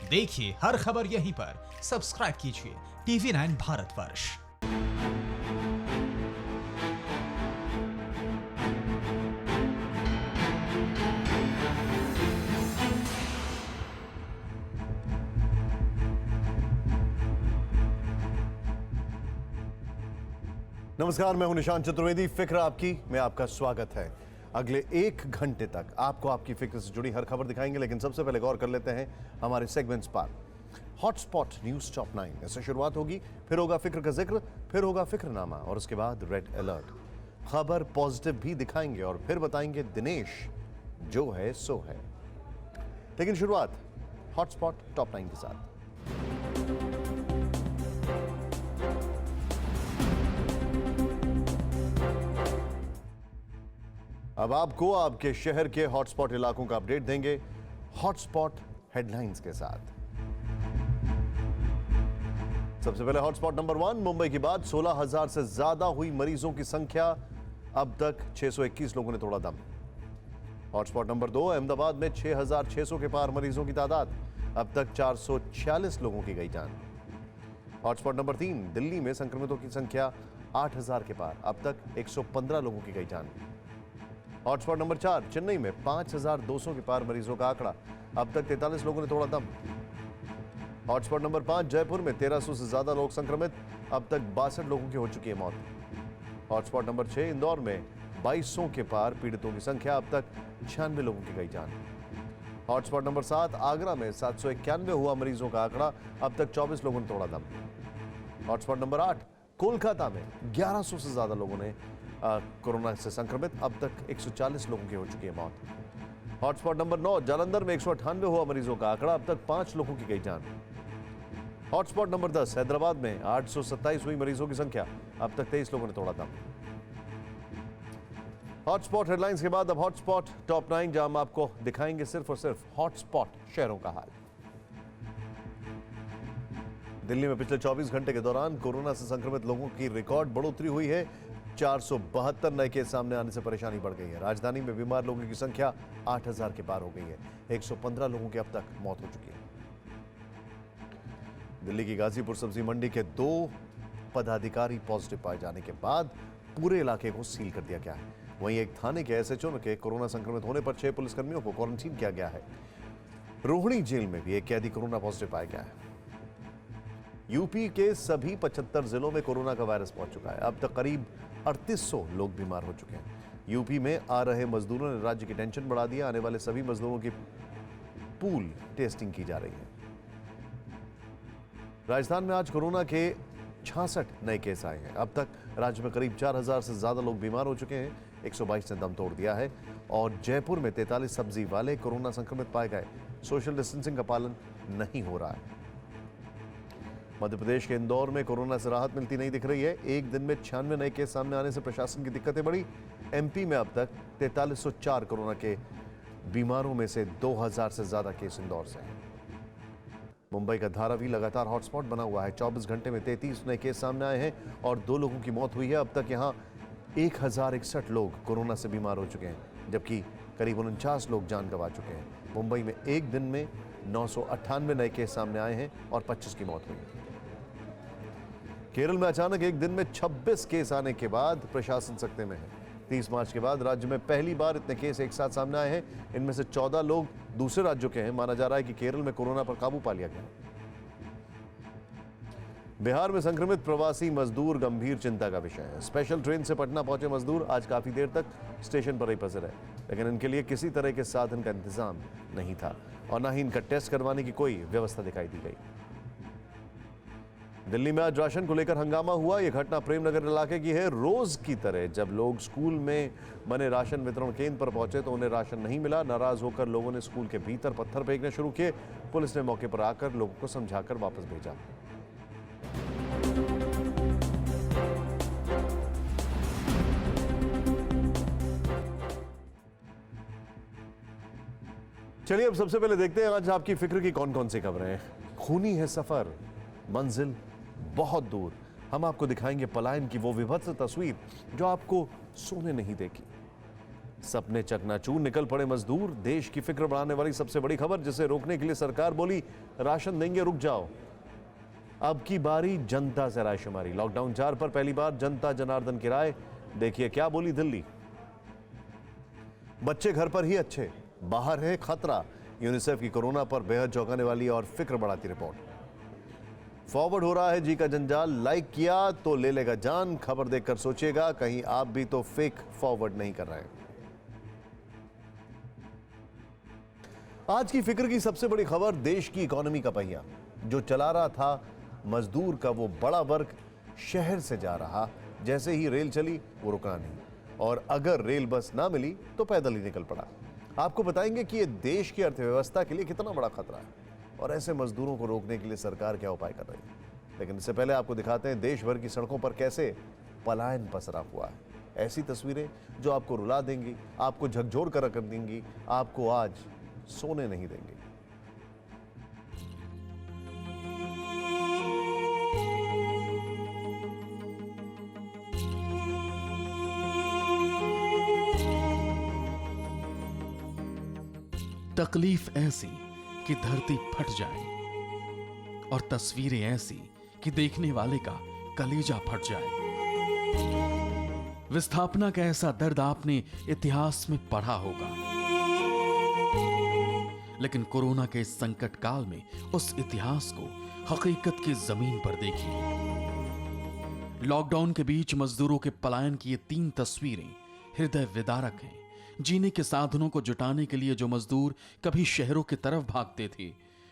देखिए हर खबर यहीं पर, सब्सक्राइब कीजिए TV9 भारतवर्ष। नमस्कार, मैं हूं निशांत चतुर्वेदी। फिक्र आपकी में आपका स्वागत है। अगले 1 घंटे तक आपको आपकी फिक्र से जुड़ी हर खबर दिखाएंगे, लेकिन सबसे पहले गौर कर लेते हैं हमारे सेगमेंट्स पर। हॉटस्पॉट न्यूज टॉप 9 इससे शुरुआत होगी, फिर होगा फिक्र का जिक्र, फिर होगा फिक्रनामा और उसके बाद रेड अलर्ट। खबर पॉजिटिव भी दिखाएंगे और फिर बताएंगे दिनेश जो है सो है। लेकिन शुरुआत हॉटस्पॉट टॉप 9 के साथ। अब आपको आपके शहर के हॉटस्पॉट इलाकों का अपडेट देंगे हॉटस्पॉट हेडलाइंस के साथ। सबसे पहले हॉटस्पॉट नंबर 1, मुंबई की बात। 16,000 से ज्यादा हुई मरीजों की संख्या, अब तक 621 लोगों ने तोड़ा दम। हॉटस्पॉट नंबर 2, अहमदाबाद में 6,600 के पार मरीजों की तादाद, अब तक 446 लोगों की गई जान। हॉटस्पॉट नंबर 3, दिल्ली में संक्रमितों की संख्या 8,000 के पार, अब तक 115 लोगों की गई जान। हॉटस्पॉट नंबर 4, चेन्नई में 5,200 के पार मरीजों का आंकड़ा, अब तक 43 लोगों ने तोड़ा दम। हॉटस्पॉट नंबर 5, जयपुर में 1300 से ज्यादा लोग संक्रमित, अब तक 62 लोगों की हो चुकी है मौत। हॉटस्पॉट नंबर 6, इंदौर में 2200 के पार पीड़ितों की संख्या, अब तक 96 लोगों की गई जान। हॉटस्पॉट नंबर 7, आगरा में 791 हुआ मरीजों का आंकड़ा, अब तक 24 लोगों ने तोड़ा दम। हॉटस्पॉट नंबर 8, कोलकाता में 1100 से ज्यादा लोगों ने कोरोना से संक्रमित, अब तक 140 लोगों की हो चुकी है मौत। हॉटस्पॉट नंबर 9, जालंधर में 198 हुआ मरीजों का आंकड़ा, अब तक 5 लोगों की गई जान। हॉटस्पॉट नंबर 10, हैदराबाद में 827 हुई मरीजों की संख्या, अब तक 23 लोगों ने तोड़ा दम। हॉटस्पॉट हेडलाइंस के बाद अब हॉटस्पॉट टॉप 9, जहां हम आपको दिखाएंगे सिर्फ और सिर्फ हॉटस्पॉट शहरों का हाल। दिल्ली में पिछले 24 घंटे के दौरान कोरोना से संक्रमित लोगों की रिकॉर्ड बढ़ोतरी हुई है। 472 नए केस सामने आने से परेशानी बढ़ गई है। राजधानी में बीमार लोगों की संख्या 8,000 के पार हो गई है। 115 लोगों की अब तक मौत हो चुकी है। दिल्ली की गाजीपुर सब्जी मंडी के 2 पदाधिकारी पॉजिटिव पाए जाने के बाद पूरे इलाके को सील कर दिया गया है। वहीं एक थाने के SHO के कोरोना संक्रमित होने पर 6 पुलिसकर्मियों को क्वारंटीन किया गया है। रोहिणी जेल में भी एक कैदी कोरोना पॉजिटिव पाया गया है। यूपी के सभी 75 जिलों में कोरोना का वायरस पहुंच चुका है। अब तक करीब 3800 लोग बीमार हो चुके हैं। यूपी में आ रहे मजदूरों ने राज्य की टेंशन बढ़ा दी है। आने वाले सभी मजदूरों की पूल टेस्टिंग की जा रही है। राजस्थान में आज कोरोना के 66 नए केस आए हैं। अब तक राज्य में करीब 4,000 से ज्यादा लोग बीमार हो चुके हैं। 122 ने दम तोड़ दिया है और जयपुर में 43 सब्जी वाले कोरोना संक्रमित पाए गए। सोशल डिस्टेंसिंग का पालन नहीं हो रहा है। मध्य प्रदेश के इंदौर में कोरोना से राहत मिलती नहीं दिख रही है। एक दिन में 96 नए केस सामने आने से प्रशासन की दिक्कतें बढ़ी। MP में अब तक 4304 कोरोना के बीमारों में से 2000 से ज्यादा केस इंदौर से हैं। मुंबई का धारावी लगातार हॉटस्पॉट बना हुआ है। 24 घंटे में 33 नए केस सामने आए हैं और 2 लोगों की मौत हुई है। अब तक यहां 1061 लोग कोरोना से बीमार हो चुके हैं, जबकि करीब 49 लोग जान गंवा चुके हैं। मुंबई में एक दिन में 998 नए केस सामने आए हैं और 25 की मौत हुई है। केरल में अचानक एक दिन में 26 केस आने के बाद प्रशासन सख्ते में है। 30 मार्च के बाद राज्य में पहली बार इतने केस एक साथ सामने आए हैं। इनमें से 14 लोग दूसरे राज्यों के हैं। माना जा रहा है कि केरल में कोरोना पर काबू पा लिया गया। बिहार में संक्रमित प्रवासी मजदूर गंभीर चिंता का विषय है। स्पेशल ट्रेन से पटना पहुंचे मजदूर आज काफी देर तक स्टेशन पर ही फंसे रहे, लेकिन इनके लिए किसी तरह के साधन का इंतजाम नहीं था और न ही इनका टेस्ट करवाने की कोई व्यवस्था दिखाई दी गई। दिल्ली में आज राशन को लेकर हंगामा हुआ। यह घटना प्रेमनगर इलाके की है। रोज की तरह जब लोग स्कूल में बने राशन वितरण केंद्र पर पहुंचे तो उन्हें राशन नहीं मिला। नाराज होकर लोगों ने स्कूल के भीतर पत्थर फेंकने शुरू किए। पुलिस ने मौके पर आकर लोगों को समझाकर वापस भेजा। चलिए अब सबसे पहले देखते हैं आज आपकी फिक्र की कौन कौन सी खबरें हैं। खूनी है सफर, मंजिल बहुत दूर। हम आपको दिखाएंगे पलायन की वो विभत्स तस्वीर जो आपको सोने नहीं देगी। सपने चकनाचूर, निकल पड़े मजदूर। देश की फिक्र बढ़ाने वाली सबसे बड़ी खबर, जिसे रोकने के लिए सरकार बोली राशन देंगे, रुक जाओ। अब की बारी जनता से रायशुमारी। लॉकडाउन 4 पर पहली बार जनता जनार्दन की राय। देखिए क्या बोली दिल्ली। बच्चे घर पर ही अच्छे, बाहर है खतरा। यूनिसेफ की कोरोना पर बेहद चौंकाने वाली और फिक्र बढ़ाती रिपोर्ट। फॉरवर्ड हो रहा है जी का जंजाल, लाइक किया तो ले लेगा जान। खबर देखकर सोचिएगा कहीं आप भी तो फेक फॉरवर्ड नहीं कर रहे हैं। आज की फिक्र की सबसे बड़ी खबर, देश की इकोनॉमी का पहिया जो चला रहा था मजदूर का वो बड़ा वर्ग शहर से जा रहा। जैसे ही रेल चली वो रुका नहीं, और अगर रेल बस ना मिली तो पैदल ही निकल पड़ा। आपको बताएंगे कि ये देश की अर्थव्यवस्था के लिए कितना बड़ा खतरा है और ऐसे मजदूरों को रोकने के लिए सरकार क्या उपाय कर रही है। लेकिन इससे पहले आपको दिखाते हैं देश भर की सड़कों पर कैसे पलायन पसरा हुआ है। ऐसी तस्वीरें जो आपको रुला देंगी, आपको झकझोर कर रख देंगी, आपको आज सोने नहीं देंगे। तकलीफ ऐसी कि धरती फट जाए और तस्वीरें ऐसी कि देखने वाले का कलेजा फट जाए। विस्थापना का ऐसा दर्द आपने इतिहास में पढ़ा होगा, लेकिन कोरोना के इस संकट काल में उस इतिहास को हकीकत की जमीन पर देखिए। लॉकडाउन के बीच मजदूरों के पलायन की ये 3 तस्वीरें हृदय विदारक हैं। जीने के साधनों को जुटाने के लिए जो मजदूर कभी शहरों की तरफ भागते थे,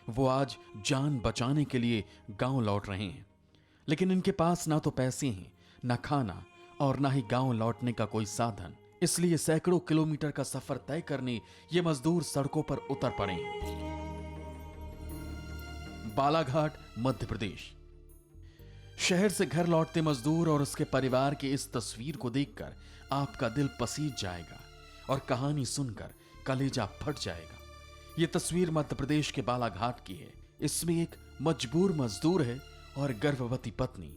वो आज जान बचाने के लिए गांव लौट रहे हैं। लेकिन इनके पास ना तो पैसे हैं, ना खाना और ना ही गांव लौटने का कोई साधन। इसलिए सैकड़ों किलोमीटर का सफर तय करने ये मजदूर सड़कों पर उतर पड़े हैं। बालाघाट, मध्य प्रदेश। शहर से घर लौटते मजदूर और उसके परिवार की इस तस्वीर को देखकर आपका दिल पसीज जाएगा और कहानी सुनकर कलेजा फट जाएगा। यह तस्वीर मध्य प्रदेश के बालाघाट की है। इसमें एक मजबूर मजदूर है और गर्भवती पत्नी।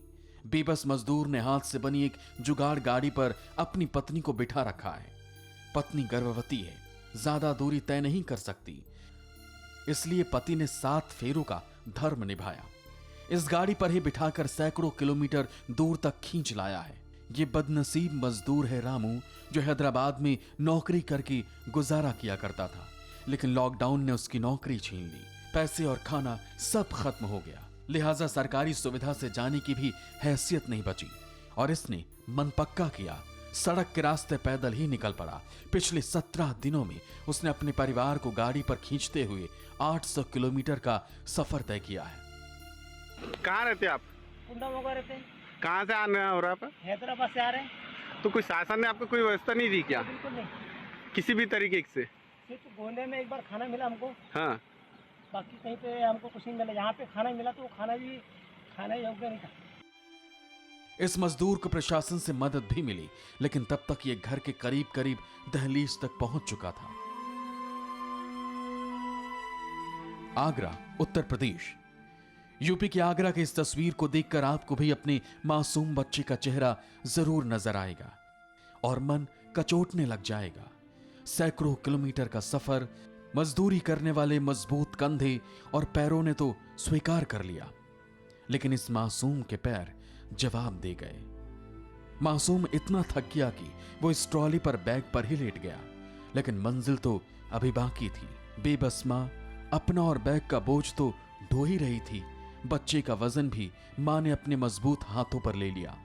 बेबस मजदूर ने हाथ से बनी एक जुगाड़ गाड़ी पर अपनी पत्नी को बिठा रखा है। पत्नी गर्भवती है, ज्यादा दूरी तय नहीं कर सकती, इसलिए पति ने 7 फेरों का धर्म निभाया। इस गाड़ी पर ही बिठाकर सैकड़ों किलोमीटर दूर तक खींच लाया है। ये बदनसीब मजदूर है रामू, जो हैदराबाद में नौकरी करके गुजारा किया करता था, लेकिन लॉकडाउन ने उसकी नौकरी छीन ली। पैसे और खाना सब खत्म हो गया, लिहाजा सरकारी सुविधा से जाने की भी हैसियत नहीं बची और इसने मन पक्का किया, सड़क के रास्ते पैदल ही निकल पड़ा। पिछले 17 दिनों में उसने अपने परिवार को गाड़ी पर खींचते हुए 800 किलोमीटर का सफर तय किया है। कहाँ रहते आप? कुंडा मोगा रहते हैं। कहाँ से आना हो रहा है? हैदराबाद से आ रहे हैं। तो कोई शासन ने आपको कोई व्यवस्था नहीं दी क्या? बिल्कुल नहीं, किसी भी तरीके से? सिर्फ गोंदे में एक बार खाना मिला हमको, हाँ, बाकी कहीं पे हमको कुछ नहीं मिला। यहाँ पे खाना मिला तो वो खाना भी खाना योग्य नहीं था। इस मजदूर को प्रशासन से मदद भी मिली, लेकिन तब तक ये घर के करीब करीब दहलीज तक पहुंच चुका था। आगरा, उत्तर प्रदेश। यूपी के आगरा की इस तस्वीर को देखकर आपको भी अपने मासूम बच्चे का चेहरा जरूर नजर आएगा और मन कचोटने लग जाएगा। सैकड़ों किलोमीटर का सफर, मजदूरी करने वाले मजबूत कंधे और पैरों ने तो स्वीकार कर लिया, लेकिन इस मासूम के पैर जवाब दे गए। मासूम इतना थक गया कि वो इस ट्रॉली पर बैग पर ही लेट गया, लेकिन मंजिल तो अभी बाकी थी। बेबस मां अपना और बैग का बोझ तो ढो ही रही थी, बच्चे का वजन भी मां ने अपने मजबूत हाथों पर ले लिया।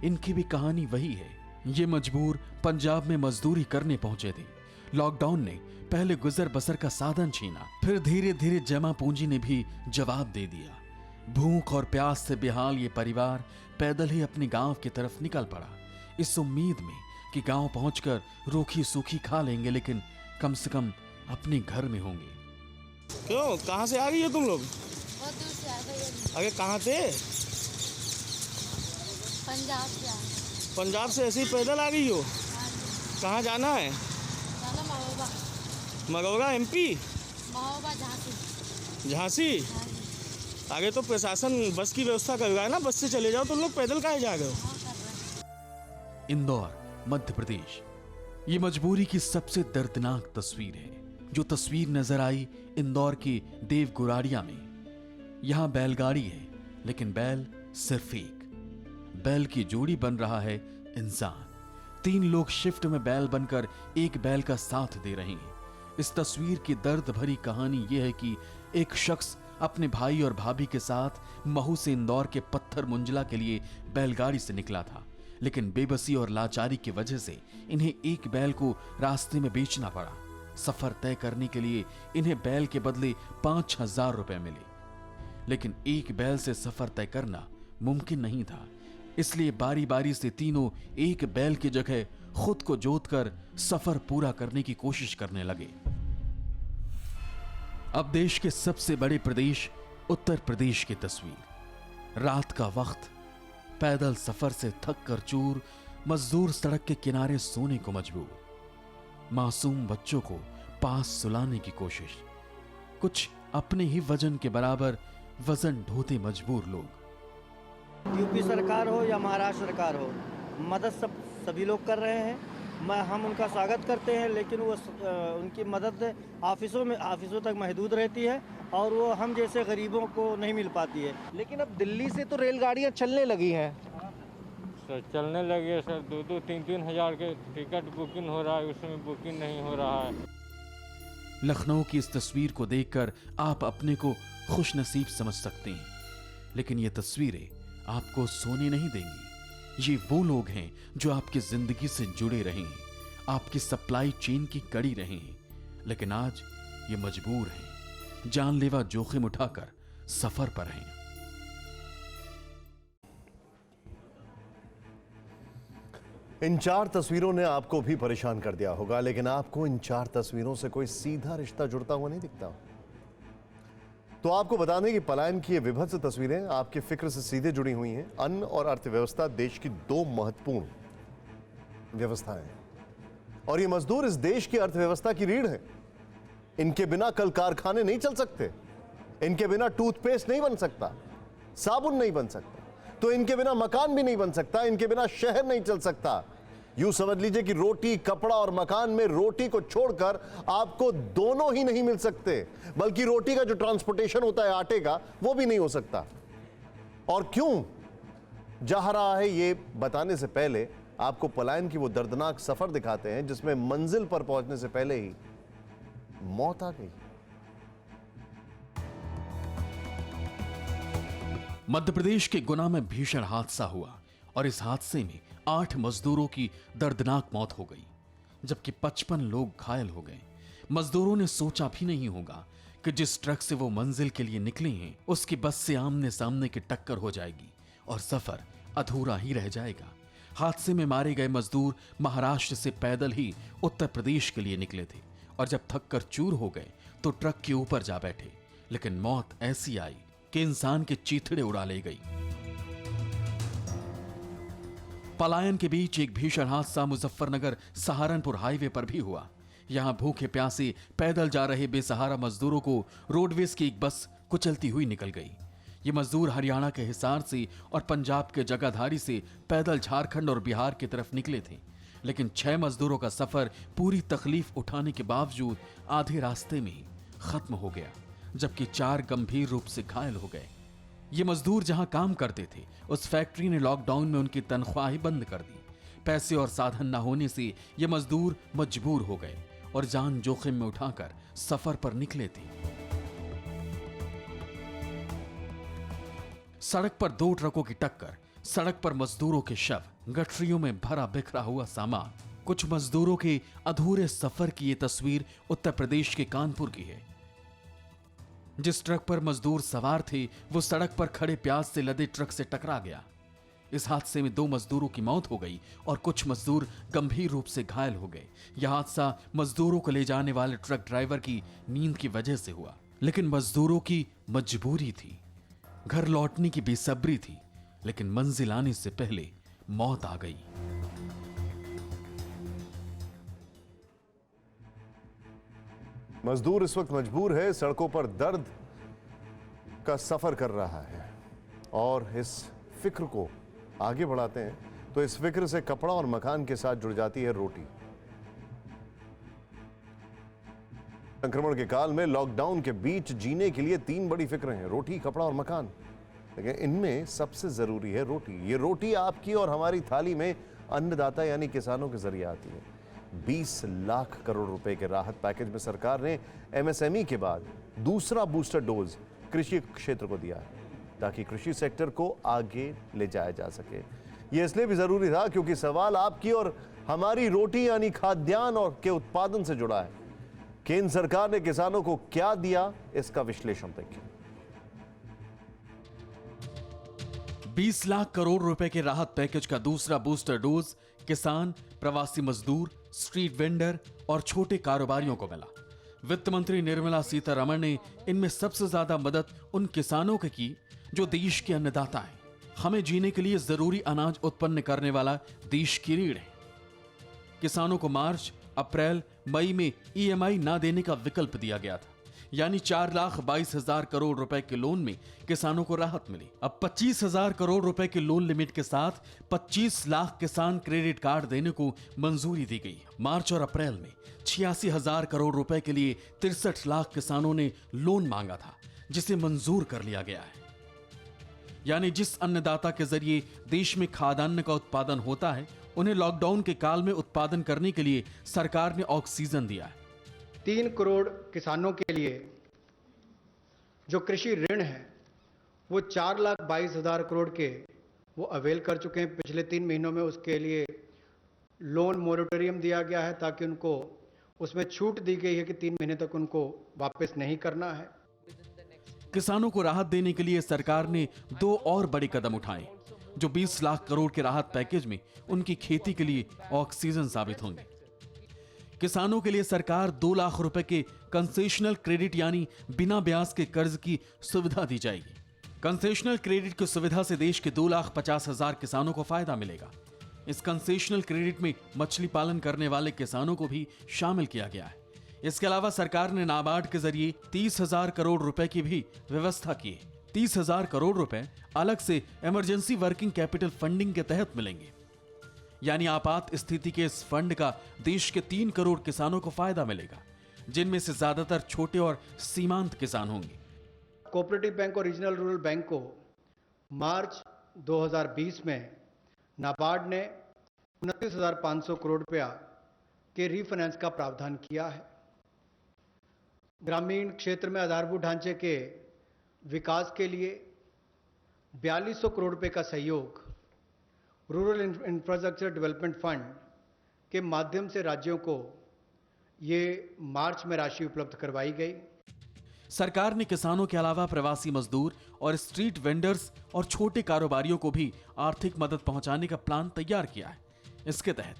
इनकी भी कहानी वही है। ये मजबूर पंजाब में मजदूरी करने पहुंचे थे। लॉकडाउन ने पहले गुजर बसर का साधन छीना, फिर धीरे धीरे जमा पूंजी ने भी जवाब दे दिया। भूख और प्यास से बेहाल ये परिवार पैदल ही अपने गांव की तरफ निकल पड़ा, इस उम्मीद में कि गांव पहुंचकर रूखी सूखी खा लेंगे, लेकिन कम से कम अपने घर में होंगे। क्यों, कहाँ से आ गई हो तुम लोग? बहुत दूर से आ गए। अरे कहाँ से? पंजाब से आए। पंजाब से ऐसे ही पैदल आ गई हो? कहाँ जाना है? जाना महोबा। मगौरा MP? महोबा झांसी। झांसी? हाँ जी। आगे तो प्रशासन बस की व्यवस्था कर रहा है ना, बस से चले जाओ। तुम लोग पैदल काहे जा रहे हो? हाँ कर रहे हैं। इंदौर, मध्य प्रदेश। ये मजबूरी की सबसे दर्दनाक तस्वीर है। जो तस्वीर नजर आई इंदौर के देव गुराड़िया में। यहां बैलगाड़ी है, लेकिन बैल सिर्फ एक। बैल की जोड़ी बन रहा है इंसान। 3 लोग शिफ्ट में बैल बनकर एक बैल का साथ दे रहे हैं। इस तस्वीर की दर्द भरी कहानी यह है कि एक शख्स अपने भाई और भाभी के साथ महू से इंदौर के पत्थर मुंजला के लिए बैलगाड़ी से निकला था, लेकिन बेबसी और लाचारी की वजह से इन्हें एक बैल को रास्ते में बेचना पड़ा। सफर तय करने के लिए इन्हें बैल के बदले 5,000 रुपए मिले, लेकिन एक बैल से सफर तय करना मुमकिन नहीं था। इसलिए बारी बारी से तीनों एक बैल की जगह खुद को जोतकर सफर पूरा करने की कोशिश करने लगे। अब देश के सबसे बड़े प्रदेश उत्तर प्रदेश की तस्वीर। रात का वक्त, पैदल सफर से थक कर चूर मजदूर सड़क के किनारे सोने को मजबूर। मासूम बच्चों को पास सुलाने की कोशिश। कुछ अपने ही वजन के बराबर वजन ढोते मजबूर लोग। यूपी सरकार हो या महाराष्ट्र सरकार हो, मदद सभी लोग कर रहे हैं। हम उनका स्वागत करते हैं, लेकिन वो उनकी मदद ऑफिसों तक महदूद रहती है और वो हम जैसे गरीबों को नहीं मिल पाती है। लेकिन अब दिल्ली से तो रेलगाड़ियां चलने लगी हैं। सर चलने लगी है सर, 2-3 हज़ार के टिकट बुकिंग हो रहा है, उसमें बुकिंग नहीं हो रहा है। लखनऊ की इस तस्वीर को देखकर आप अपने को खुशनसीब समझ सकते हैं, लेकिन ये तस्वीरें आपको सोने नहीं देंगी। ये वो लोग हैं जो आपकी जिंदगी से जुड़े रहे हैं, आपकी सप्लाई चेन की कड़ी रहे हैं, लेकिन आज ये मजबूर हैं, जानलेवा जोखिम उठाकर सफर पर हैं। इन 4 तस्वीरों ने आपको भी परेशान कर दिया होगा, लेकिन आपको इन 4 तस्वीरों से कोई सीधा रिश्ता जुड़ता हुआ नहीं दिखता। तो आपको बता दें कि पलायन की ये विभत्स तस्वीरें आपके फिक्र से सीधे जुड़ी हुई हैं। अन्न और अर्थव्यवस्था देश की 2 महत्वपूर्ण व्यवस्थाएं हैं, और ये मजदूर इस देश की अर्थव्यवस्था की रीढ़ हैं। इनके बिना कल कारखाने नहीं चल सकते, इनके बिना टूथपेस्ट नहीं बन सकता, साबुन नहीं बन सकता, तो इनके बिना मकान भी नहीं बन सकता, इनके बिना शहर नहीं चल सकता। यूं समझ लीजिए कि रोटी, कपड़ा और मकान में रोटी को छोड़कर आपको दोनों ही नहीं मिल सकते, बल्कि रोटी का जो ट्रांसपोर्टेशन होता है आटे का, वो भी नहीं हो सकता। और क्यों जा रहा है ये बताने से पहले आपको पलायन की वो दर्दनाक सफर दिखाते हैं जिसमें मंजिल पर पहुंचने से पहले ही मौत आ गई। मध्य प्रदेश के गुना में भीषण हादसा हुआ और इस हादसे में 8 मजदूरों की दर्दनाक मौत हो गई, जबकि 55 लोग घायल हो गए। मजदूरों ने सोचा भी नहीं होगा कि जिस ट्रक से वो मंजिल के लिए निकले हैं उसकी बस से आमने सामने की टक्कर हो जाएगी और सफर अधूरा ही रह जाएगा। हादसे में मारे गए मजदूर महाराष्ट्र से पैदल ही उत्तर प्रदेश के लिए निकले थे और जब थक कर चूर हो गए तो ट्रक के ऊपर जा बैठे, लेकिन मौत ऐसी आई कि इंसान के चीथड़े उड़ा ले गई। पलायन के बीच एक भीषण हादसा मुजफ्फरनगर सहारनपुर हाईवे पर भी हुआ। यहां भूखे प्यासे पैदल जा रहे बेसहारा मजदूरों को रोडवेज की एक बस कुचलती हुई निकल गई। ये मजदूर हरियाणा के हिसार से और पंजाब के जगाधारी से पैदल झारखंड और बिहार की तरफ निकले थे, लेकिन 6 मजदूरों का सफर पूरी तकलीफ उठाने के बावजूद आधे रास्ते में ही खत्म हो गया, जबकि 4 गंभीर रूप से घायल हो गए। ये मजदूर जहां काम करते थे उस फैक्ट्री ने लॉकडाउन में उनकी तनख्वाह ही बंद कर दी। पैसे और साधन न होने से ये मजदूर मजबूर हो गए और जान जोखिम में उठाकर सफर पर निकले थे। सड़क पर 2 ट्रकों की टक्कर, सड़क पर मजदूरों के शव, गठरियों में भरा बिखरा हुआ सामान। कुछ मजदूरों के अधूरे सफर की ये तस्वीर उत्तर प्रदेश के कानपुर की है। जिस ट्रक पर मजदूर सवार थे वो सड़क पर खड़े प्याज से लदे ट्रक से टकरा गया। इस हादसे में 2 मजदूरों की मौत हो गई और कुछ मजदूर गंभीर रूप से घायल हो गए। यह हादसा मजदूरों को ले जाने वाले ट्रक ड्राइवर की नींद की वजह से हुआ, लेकिन मजदूरों की मजबूरी थी, घर लौटने की बेसब्री थी, लेकिन मंजिल आने से पहले मौत आ गई। मजदूर इस वक्त मजबूर है, सड़कों पर दर्द का सफर कर रहा है और इस फिक्र को आगे बढ़ाते हैं तो इस फिक्र से कपड़ा और मकान के साथ जुड़ जाती है रोटी। संक्रमण के काल में लॉकडाउन के बीच जीने के लिए 3 बड़ी फिक्रें हैं, रोटी, कपड़ा और मकान। लेकिन इनमें सबसे जरूरी है रोटी। ये रोटी आपकी और हमारी थाली में अन्नदाता यानी किसानों के जरिए आती है। 20 लाख करोड़ रुपए के राहत पैकेज में सरकार ने एमएसएमई के बाद दूसरा बूस्टर डोज कृषि क्षेत्र को दिया है, ताकि कृषि सेक्टर को आगे ले जाया जा सके। यह इसलिए भी जरूरी था क्योंकि सवाल आपकी और हमारी रोटी यानी खाद्यान्न और के उत्पादन से जुड़ा है। केंद्र सरकार ने किसानों को क्या दिया, इसका विश्लेषण देखिए। 20 लाख करोड़ रुपए के राहत पैकेज का दूसरा बूस्टर डोज किसान, प्रवासी मजदूर, स्ट्रीट वेंडर और छोटे कारोबारियों को मिला। वित्त मंत्री निर्मला सीतारमण ने इनमें सबसे ज्यादा मदद उन किसानों की जो देश के अन्नदाता हैं। हमें जीने के लिए जरूरी अनाज उत्पन्न करने वाला देश की रीढ़ है। किसानों को मार्च, अप्रैल, मई में ईएमआई ना देने का विकल्प दिया गया था, यानी 4,22,000 करोड़ रुपए के लोन में किसानों को राहत मिली। अब 25,000 करोड़ रुपए के लोन लिमिट के साथ 25 लाख किसान क्रेडिट कार्ड देने को मंजूरी दी गई। मार्च और अप्रैल में 86,000 करोड़ रुपए के लिए 63 लाख किसानों ने लोन मांगा था, जिसे मंजूर कर लिया गया है। यानी जिस अन्नदाता के जरिए देश में खाद्यान्न का उत्पादन होता है, उन्हें लॉकडाउन के काल में उत्पादन करने के लिए सरकार ने ऑक्सीजन दिया है। 3 करोड़ किसानों के लिए जो कृषि ऋण है वो 4,22,000 करोड़ के वो अवेल कर चुके हैं। पिछले 3 महीनों में उसके लिए लोन मोरेटोरियम दिया गया है, ताकि उनको उसमें छूट दी गई है कि 3 महीने तक उनको वापस नहीं करना है। किसानों को राहत देने के लिए सरकार ने 2 और बड़े कदम उठाए, जो 20 लाख करोड़ के राहत पैकेज में उनकी खेती के लिए ऑक्सीजन साबित होंगे। किसानों के लिए सरकार 2 लाख रुपए के कंसेशनल क्रेडिट यानी बिना ब्याज के कर्ज की सुविधा दी जाएगी। कंसेशनल क्रेडिट की सुविधा से देश के 2,50,000 किसानों को फायदा मिलेगा। इस कंसेशनल क्रेडिट में मछली पालन करने वाले किसानों को भी शामिल किया गया है। इसके अलावा सरकार ने नाबार्ड के जरिए 30,000 करोड़ रुपए की भी व्यवस्था की है। 30,000 करोड़ रुपए अलग से इमरजेंसी वर्किंग कैपिटल फंडिंग के तहत मिलेंगे, यानी आपात स्थिति के इस फंड का देश के 3 करोड़ किसानों को फायदा मिलेगा, जिनमें से ज्यादातर छोटे और सीमांत किसान होंगे। कोऑपरेटिव बैंक और रीजनल रूरल बैंक को मार्च 2020 में नाबार्ड ने 29,500 करोड़ रुपया के रीफाइनेंस का प्रावधान किया है। ग्रामीण क्षेत्र में आधारभूत ढांचे के विकास के लिए 4,200 करोड़ रुपए का सहयोग रूरल इंफ्रास्ट्रक्चर डेवलपमेंट फंड के माध्यम से राज्यों को ये मार्च में राशि उपलब्ध करवाई गई। सरकार ने किसानों के अलावा प्रवासी मजदूर और स्ट्रीट वेंडर्स और छोटे कारोबारियों को भी आर्थिक मदद पहुंचाने का प्लान तैयार किया है। इसके तहत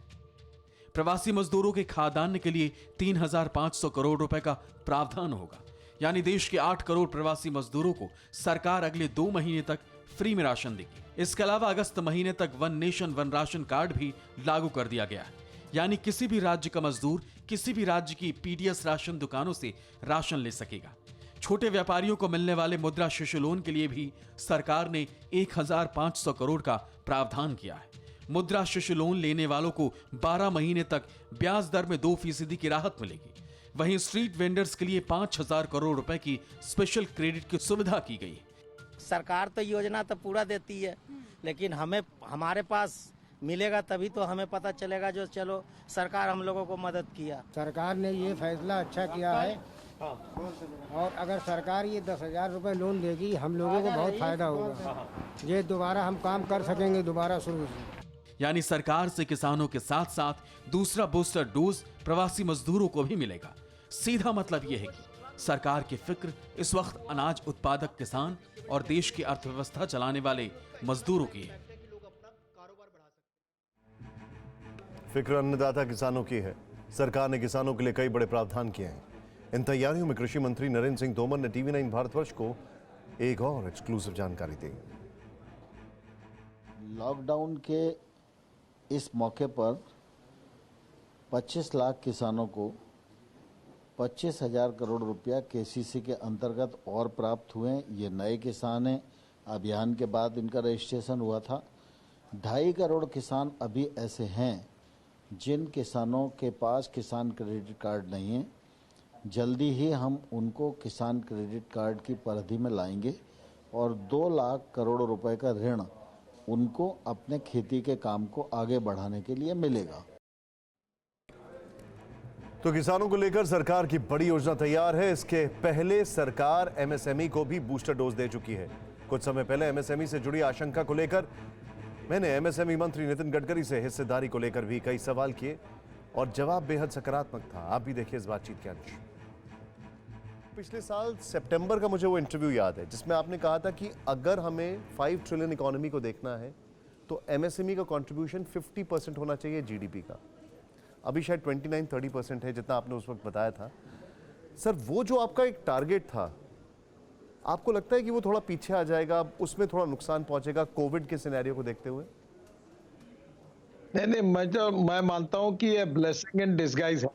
प्रवासी मजदूरों के खाद्यान्न के लिए 3,500 करोड़ रुपए का प्रावधान होगा, यानी देश के 8 करोड़ प्रवासी मजदूरों को सरकार अगले 2 महीने तक फ्री में राशन देगी। इसके अलावा अगस्त महीने तक 1 नेशन 1 राशन कार्ड भी लागू कर दिया गया है, यानी किसी भी राज्य का मजदूर किसी भी राज्य की पीडीएस राशन दुकानों से राशन ले सकेगा। छोटे व्यापारियों को मिलने वाले मुद्रा शिशु लोन के लिए भी सरकार ने 1,500 करोड़ का प्रावधान किया है। मुद्रा शिशु लोन लेने वालों को 12 महीने तक ब्याज दर में 2% की राहत मिलेगी। वहीं स्ट्रीट वेंडर्स के लिए 5,000 करोड़ रुपए की स्पेशल क्रेडिट की सुविधा की गई है। सरकार तो योजना तो पूरा देती है, लेकिन हमारे पास मिलेगा तभी तो हमें पता चलेगा जो चलो सरकार हम लोगों को मदद किया। सरकार ने ये फैसला अच्छा किया है, और अगर सरकार ये 10,000 रुपए लोन देगी, हम लोगों को बहुत फायदा होगा। ये दोबारा हम काम कर सकेंगे, दोबारा शुरू से। यानी सरकार से किसानों के साथ साथ दूसरा बूस्टर डोज प्रवासी मजदूरों को भी मिलेगा। सीधा मतलब यह है कि सरकार की फिक्र इस वक्त अनाज उत्पादक किसान और देश की अर्थव्यवस्था चलाने वाले मजदूरों की है। फिक्र अन्नदाता किसानों की है। सरकार ने किसानों के लिए कई बड़े प्रावधान किए हैं। इन तैयारियों में कृषि मंत्री नरेंद्र सिंह तोमर ने टीवी 9 भारतवर्ष को एक और एक्सक्लूसिव जानकारी दी। लॉकडाउन के इस मौके पर 25 लाख किसानों को 25,000 करोड़ रुपया केसीसी के अंतर्गत और प्राप्त हुए। ये नए किसान हैं, अभियान के बाद इनका रजिस्ट्रेशन हुआ था। 2.5 करोड़ किसान अभी ऐसे हैं जिन किसानों के पास किसान क्रेडिट कार्ड नहीं है, जल्दी ही हम उनको किसान क्रेडिट कार्ड की परिधि में लाएंगे और 2 लाख करोड़ रुपए का ऋण उनको अपने खेती के काम को आगे बढ़ाने के लिए मिलेगा। तो किसानों को लेकर सरकार की बड़ी योजना तैयार है। इसके पहले सरकार एमएसएमई को भी बूस्टर डोज दे चुकी है। कुछ समय पहले एमएसएमई से जुड़ी आशंका को लेकर मैंने एमएसएमई मंत्री नितिन गडकरी से हिस्सेदारी को लेकर भी कई सवाल किए और जवाब बेहद सकारात्मक था। आप भी देखिए इस बातचीत के अंश। पिछले साल सितंबर का मुझे वो इंटरव्यू याद है जिसमें आपने कहा था कि अगर हमें 5 ट्रिलियन इकोनॉमी को देखना है तो एमएसएमई का कंट्रीब्यूशन 50% होना चाहिए जीडीपी का। अभी शायद 29-30% है जितना आपने उस वक्त बताया था। सर, वो जो आपका एक टारगेट था, आपको लगता है कि वो थोड़ा पीछे आ जाएगा, उसमें थोड़ा नुकसान पहुंचेगा कोविड के सिनेरियो को देखते हुए? नहीं, मैं मानता हूं कि ये ब्लेसिंग इन डिस्गाइज है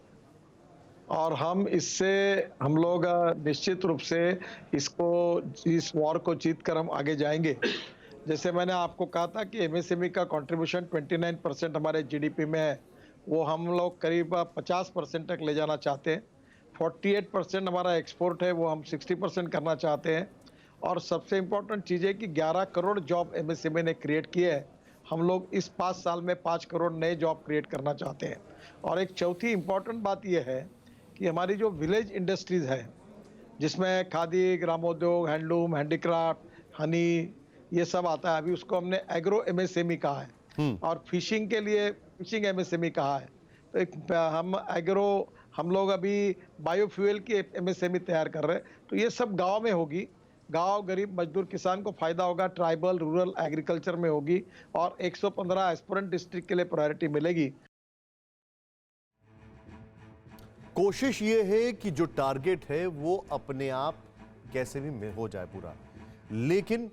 और हम लोग निश्चित रूप से इस वॉर को जीत कर हम आगे जाएंगे। जैसे मैंने आपको कहा था कि एमएसएमई का कंट्रीब्यूशन 29% हमारे जीडीपी में है, वो हम लोग करीब 50% तक ले जाना चाहते हैं। 48% हमारा एक्सपोर्ट है, वो हम 60% करना चाहते हैं। और सबसे इम्पोर्टेंट चीज़ है कि 11 करोड़ जॉब एमएसएमई ने क्रिएट किए हैं। हम लोग इस 5 साल में 5 करोड़ नए जॉब क्रिएट करना चाहते हैं। और एक चौथी इम्पोर्टेंट बात यह है कि हमारी जो विलेज इंडस्ट्रीज़ है, जिसमें खादी, ग्रामोद्योग, हैंडलूम, हैंडीक्राफ्ट, हनी, ये सब आता है, अभी उसको हमने एग्रो एमएसएमई कहा है और फिशिंग के लिए फिशिंग एमएसएमई कहा है। तो हम लोग अभी बायोफ्यूल की एमएसएमई तैयार कर रहे हैं। तो ये सब गांव में होगी, गांव गरीब मजदूर किसान को फायदा होगा, ट्राइबल रूरल एग्रीकल्चर में होगी और 115 एस्पिरेंट डिस्ट्रिक्ट के लिए प्रायोरिटी मिलेगी। कोशिश ये है कि जो टारगेट है वो अपने आप कैसे भी हो जाए पूरा, लेकिन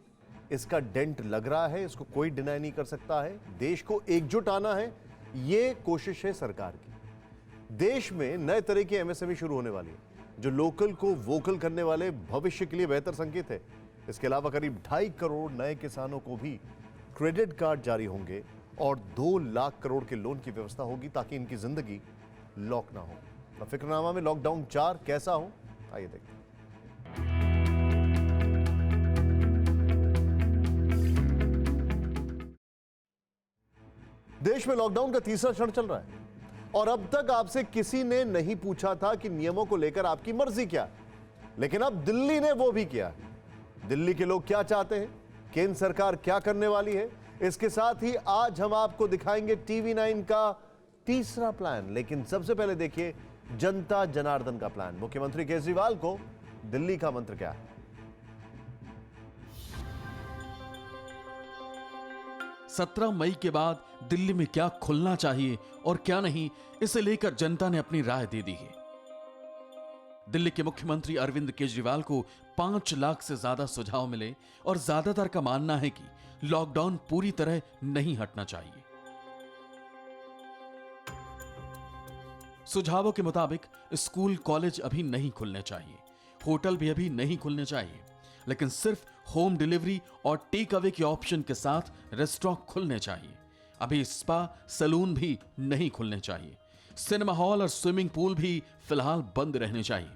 इसका डेंट लग रहा है, इसको कोई डिनाई नहीं कर सकता है। देश को एकजुट आना है, ये कोशिश है सरकार की। देश में नए तरह की एमएसएमई शुरू होने वाली है जो लोकल को वोकल करने वाले भविष्य के लिए बेहतर संकेत है। इसके अलावा करीब 2.5 करोड़ नए किसानों को भी क्रेडिट कार्ड जारी होंगे और 2 लाख करोड़ के लोन की व्यवस्था होगी ताकि इनकी जिंदगी लॉक ना हो। फिक्रनामा में लॉकडाउन 4 कैसा हो, आइए देखते हैं। देश में लॉकडाउन का तीसरा क्षण चल रहा है और अब तक आपसे किसी ने नहीं पूछा था कि नियमों को लेकर आपकी मर्जी क्या है, लेकिन अब दिल्ली ने वो भी किया। दिल्ली के लोग क्या चाहते हैं, केंद्र सरकार क्या करने वाली है, इसके साथ ही आज हम आपको दिखाएंगे टीवी 9 का तीसरा प्लान। लेकिन सबसे पहले देखिए जनता जनार्दन का प्लान। मुख्यमंत्री केजरीवाल को दिल्ली का मंत्र क्या है? 17 मई के बाद दिल्ली में क्या खुलना चाहिए और क्या नहीं, इसे लेकर जनता ने अपनी राय दे दी है। दिल्ली के मुख्यमंत्री अरविंद केजरीवाल को 5 लाख से ज्यादा सुझाव मिले और ज्यादातर का मानना है कि लॉकडाउन पूरी तरह नहीं हटना चाहिए। सुझावों के मुताबिक स्कूल कॉलेज अभी नहीं खुलने चाहिए, होटल भी अभी नहीं खुलने चाहिए, लेकिन सिर्फ होम डिलीवरी और टेक अवे के ऑप्शन के साथ रेस्टोरेंट खुलने चाहिए। अभी स्पा सैलून भी नहीं खुलने चाहिए। सिनेमा हॉल और स्विमिंग पूल भी फिलहाल बंद रहने चाहिए।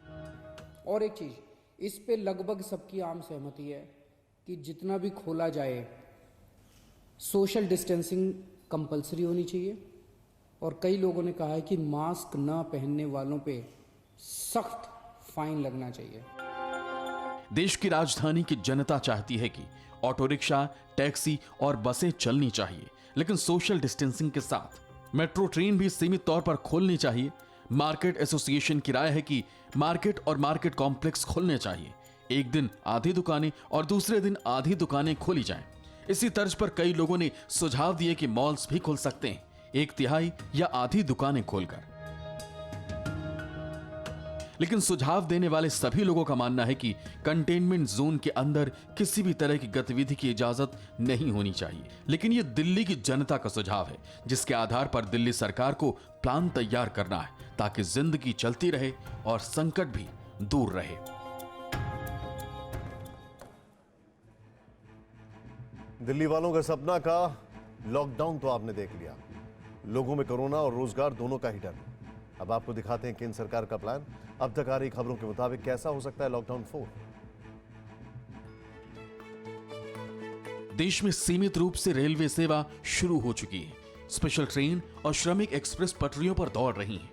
और एक चीज, इस पे लगभग सबकी आम सहमति है कि जितना भी खोला जाए सोशल डिस्टेंसिंग कंपलसरी होनी चाहिए और कई लोगों ने कहा है कि मास्क ना पहनने वालों पे सख्त फाइन लगना चाहिए। देश की राजधानी की जनता चाहती है कि ऑटो रिक्शा, टैक्सी और बसें चलनी चाहिए, लेकिन सोशल डिस्टेंसिंग के साथ। मेट्रो ट्रेन भी सीमित तौर पर खोलनी चाहिए। मार्केट एसोसिएशन की राय है कि मार्केट और मार्केट कॉम्प्लेक्स खोलने चाहिए। एक दिन आधी दुकानें और दूसरे दिन आधी दुकानें खोली जाएं। इसी तर्ज पर कई लोगों ने सुझाव दिए कि मॉल्स भी खुल सकते हैं, 1/3 या आधी दुकानें खोलकर। लेकिन सुझाव देने वाले सभी लोगों का मानना है कि कंटेनमेंट जोन के अंदर किसी भी तरह की गतिविधि की इजाजत नहीं होनी चाहिए। लेकिन यह दिल्ली की जनता का सुझाव है, जिसके आधार पर दिल्ली सरकार को प्लान तैयार करना है ताकि जिंदगी चलती रहे और संकट भी दूर रहे। दिल्ली वालों का सपना का लॉकडाउन तो आपने देख लिया, लोगों में कोरोना और रोजगार दोनों का ही डर। अब आपको दिखाते हैं केंद्र सरकार का प्लान। अब तक आ रही खबरों के मुताबिक कैसा हो सकता है लॉकडाउन 4? देश में सीमित रूप से रेलवे सेवा शुरू हो चुकी है। स्पेशल ट्रेन और श्रमिक एक्सप्रेस पटरियों पर दौड़ रही हैं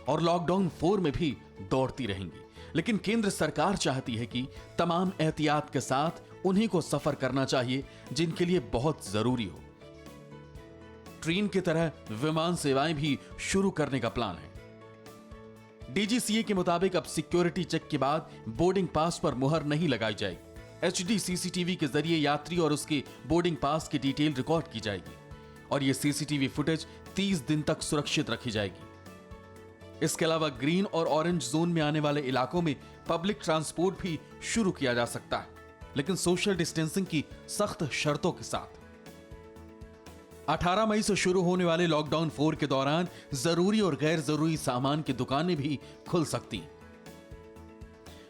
और लॉकडाउन 4 में भी दौड़ती रहेंगी। लेकिन केंद्र सरकार चाहती है कि तमाम एहतियात के साथ उन्हीं को सफर करना चाहिए जिनके लिए बहुत जरूरी हो। ट्रेन की तरह विमान सेवाएं भी शुरू करने का प्लान है। डीजीसीए के मुताबिक अब सिक्योरिटी चेक के बाद बोर्डिंग पास पर मुहर नहीं लगाई जाएगी। एचडी सीसीटीवी के जरिए यात्री और उसके बोर्डिंग पास की डिटेल रिकॉर्ड की जाएगी और यह सीसीटीवी फुटेज 30 दिन तक सुरक्षित रखी जाएगी। इसके अलावा ग्रीन और ऑरेंज जोन में आने वाले इलाकों में पब्लिक ट्रांसपोर्ट भी शुरू किया जा सकता है, लेकिन सोशल डिस्टेंसिंग की सख्त शर्तों के साथ। 18 मई से शुरू होने वाले लॉकडाउन 4 के दौरान जरूरी और गैर जरूरी सामान की दुकानें भी खुल सकती हैं,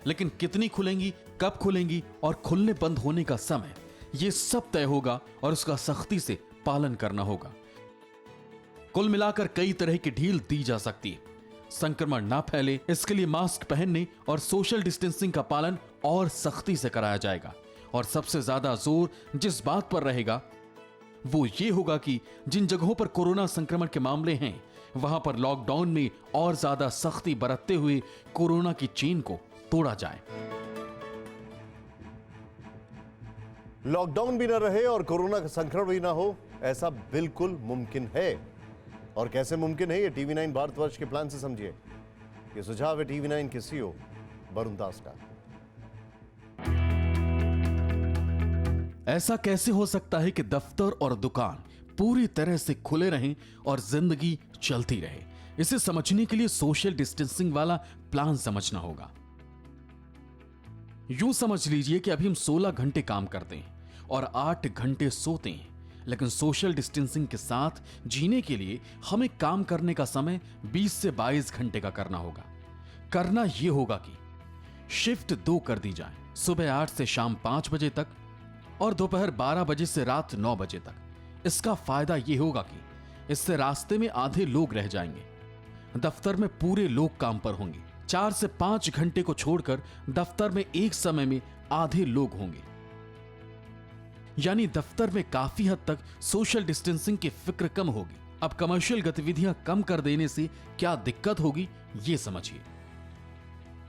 लेकिन कितनी खुलेंगी, कब खुलेंगी और खुलने बंद होने का समय, यह सब तय होगा और उसका सख्ती से पालन करना होगा। कुल मिलाकर कई तरह की ढील दी जा सकती है। संक्रमण ना फैले इसके लिए मास्क पहनने और सोशल डिस्टेंसिंग का पालन और सख्ती से कराया जाएगा। और सबसे ज्यादा जोर जिस बात पर रहेगा वो ये होगा कि जिन जगहों पर कोरोना संक्रमण के मामले हैं वहां पर लॉकडाउन में और ज्यादा सख्ती बरतते हुए कोरोना की चेन को तोड़ा जाए। लॉकडाउन भी ना रहे और कोरोना का संक्रमण भी ना हो, ऐसा बिल्कुल मुमकिन है। और कैसे मुमकिन है, ये टीवी9 भारतवर्ष के प्लान से समझिए। ये सुझाव है टीवी9 के सीईओ वरुण दास का। ऐसा कैसे हो सकता है कि दफ्तर और दुकान पूरी तरह से खुले रहें और जिंदगी चलती रहे? इसे समझने के लिए सोशल डिस्टेंसिंग वाला प्लान समझना होगा। यूं समझ लीजिए कि अभी हम 16 घंटे काम करते हैं और 8 घंटे सोते हैं, लेकिन सोशल डिस्टेंसिंग के साथ जीने के लिए हमें काम करने का समय 20 से 22 घंटे का करना होगा। करना यह होगा कि शिफ्ट 2 कर दी जाए, सुबह 8 से शाम 5 बजे तक और दोपहर 12 बजे से रात 9 बजे तक। इसका फायदा यह होगा कि इससे रास्ते में आधे लोग रह जाएंगे, दफ्तर में पूरे लोग काम पर होंगे। 4 से 5 घंटे को छोड़कर दफ्तर में एक समय में आधे लोग होंगे, यानी दफ्तर में काफी हद तक सोशल डिस्टेंसिंग की फिक्र कम होगी। अब कमर्शियल गतिविधियां कम कर देने से क्या दिक्कत होगी, यह समझिए।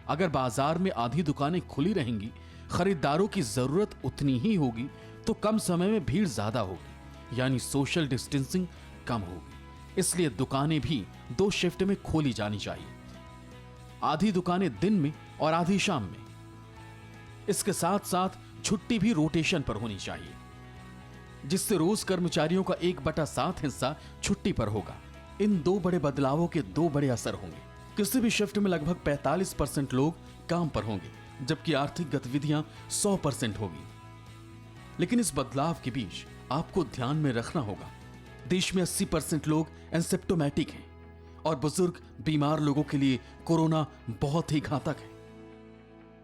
अगर बाजार में आधी दुकानें खुली रहेंगी, खरीदारों की जरूरत उतनी ही होगी, तो कम समय में भीड़ ज्यादा होगी, यानी सोशल डिस्टेंसिंग कम होगी। इसलिए दुकानें भी 2 शिफ्ट में खोली जानी चाहिए, आधी दुकानें दिन में और आधी शाम में। इसके साथ साथ छुट्टी भी रोटेशन पर होनी चाहिए, जिससे रोज कर्मचारियों का 1/7 हिस्सा छुट्टी पर होगा। इन 2 बड़े बदलावों के 2 बड़े असर होंगे। किसी भी शिफ्ट में लगभग 45% लोग काम पर होंगे, जबकि आर्थिक गतिविधियां 100% होगी। लेकिन इस बदलाव के बीच आपको ध्यान में रखना होगा, देश में 80% लोग एसिम्प्टोमेटिक हैं और बुजुर्ग बीमार लोगों के लिए कोरोना बहुत ही घातक है।